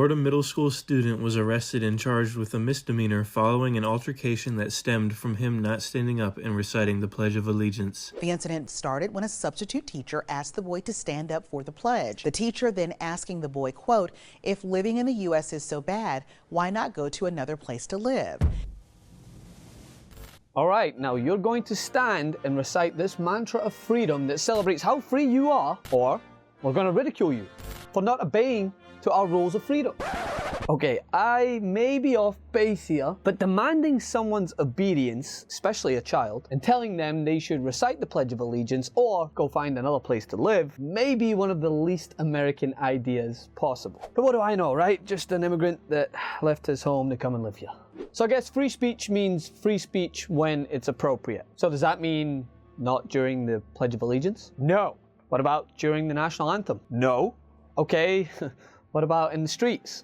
Florida middle school student was arrested and charged with a misdemeanor following an altercation that stemmed from him not standing up and reciting the Pledge of Allegiance. The incident started when a substitute teacher asked the boy to stand up for the pledge. The teacher then asking the boy, quote, "If living in the U.S. is so bad, why not go to another place to live?" All right, now you're going to stand and recite this mantra of freedom that celebrates how free you are, or we're going to ridicule you for not obeying to our rules of freedom. Okay, I may be off base here, but demanding someone's obedience, especially a child, and telling them they should recite the Pledge of Allegiance or go find another place to live may be one of the least American ideas possible. But what do I know, right? Just an immigrant that left his home to come and live here. So I guess free speech means free speech when it's appropriate. So does that mean not during the Pledge of Allegiance? No. What about during the national anthem? No. Okay, what about in the streets?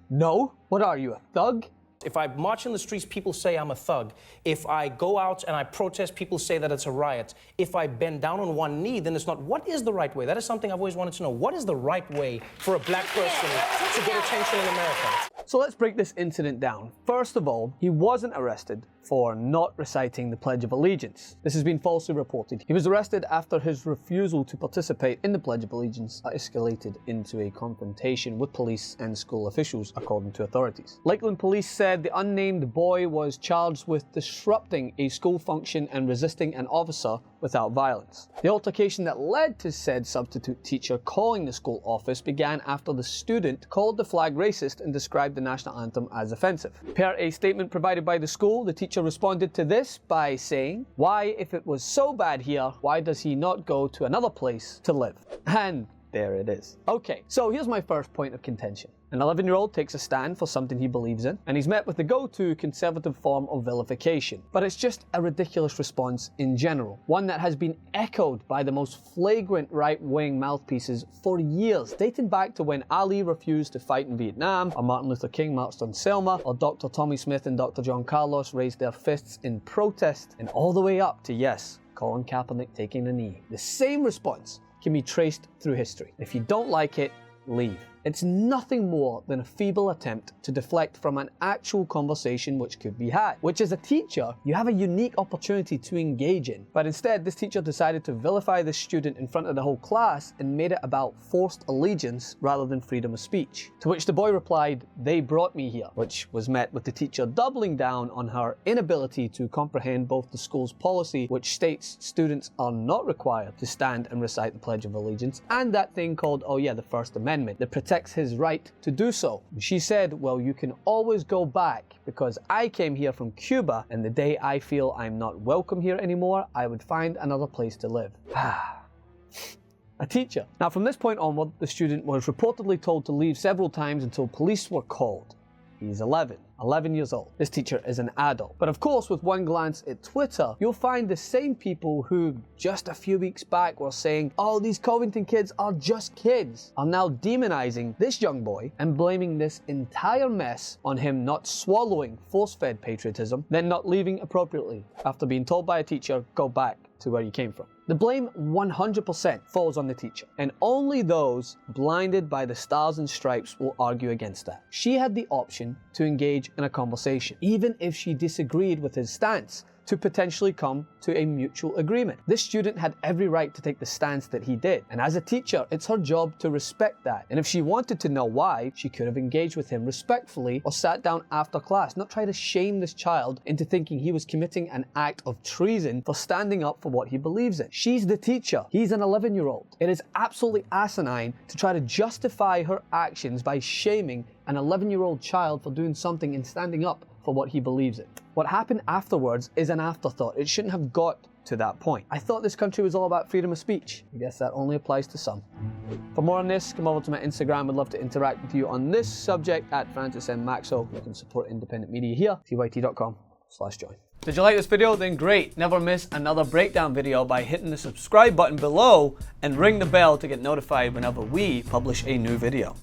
No. What are you, a thug? If I march in the streets, people say I'm a thug. If I go out and I protest, people say that it's a riot. If I bend down on one knee, then it's not. What is the right way? That is something I've always wanted to know. What is the right way for a black person to get attention in America? So let's break this incident down. First of all, he wasn't arrested for not reciting the Pledge of Allegiance. This has been falsely reported. He was arrested after his refusal to participate in the Pledge of Allegiance escalated into a confrontation with police and school officials, according to authorities. Lakeland police said the unnamed boy was charged with disrupting a school function and resisting an officer without violence. The altercation that led to said substitute teacher calling the school office began after the student called the flag racist and described the national anthem as offensive. Per a statement provided by the school, the teacher responded to this by saying, "Why, if it was so bad here, why does he not go to another place to live?" And there it is. Okay, so here's my first point of contention. An 11-year-old takes a stand for something he believes in, and he's met with the go-to conservative form of vilification. But it's just a ridiculous response in general, one that has been echoed by the most flagrant right-wing mouthpieces for years, dating back to when Ali refused to fight in Vietnam, or Martin Luther King marched on Selma, or Dr. Tommy Smith and Dr. John Carlos raised their fists in protest, and all the way up to, yes, Colin Kaepernick taking a knee. The same response can be traced through history. If you don't like it, leave. It's nothing more than a feeble attempt to deflect from an actual conversation which could be had, which as a teacher, you have a unique opportunity to engage in. But instead, this teacher decided to vilify this student in front of the whole class and made it about forced allegiance rather than freedom of speech. To which the boy replied, "They brought me here," which was met with the teacher doubling down on her inability to comprehend both the school's policy, which states students are not required to stand and recite the Pledge of Allegiance, and that thing called, oh yeah, the First Amendment, that protects his right to do so. She said, "Well, you can always go back because I came here from Cuba, and the day I feel I'm not welcome here anymore, I would find another place to live." A teacher. Now, from this point onward, the student was reportedly told to leave several times until police were called. He's 11 years old. This teacher is an adult. But of course, with one glance at Twitter, you'll find the same people who just a few weeks back were saying, "Oh, these Covington kids are just kids," are now demonizing this young boy and blaming this entire mess on him not swallowing force-fed patriotism, then not leaving appropriately after being told by a teacher, "Go back to where you came from." The blame 100% falls on the teacher, and only those blinded by the stars and stripes will argue against that. She had the option to engage in a conversation, even if she disagreed with his stance, to potentially come to a mutual agreement. This student had every right to take the stance that he did, and as a teacher, it's her job to respect that. And if she wanted to know why, she could have engaged with him respectfully or sat down after class, not try to shame this child into thinking he was committing an act of treason for standing up for what he believes in. She's the teacher. He's an 11-year-old. It is absolutely asinine to try to justify her actions by shaming an 11-year-old child for doing something and standing up for what he believes in. What happened afterwards is an afterthought. It shouldn't have got to that point. I thought this country was all about freedom of speech. I guess that only applies to some. For more on this, come over to my Instagram. I'd love to interact with you on this subject at Francis M. Maxwell. You can support independent media here, tyt.com/join. Did you like this video? Then great. Never miss another breakdown video by hitting the subscribe button below and ring the bell to get notified whenever we publish a new video.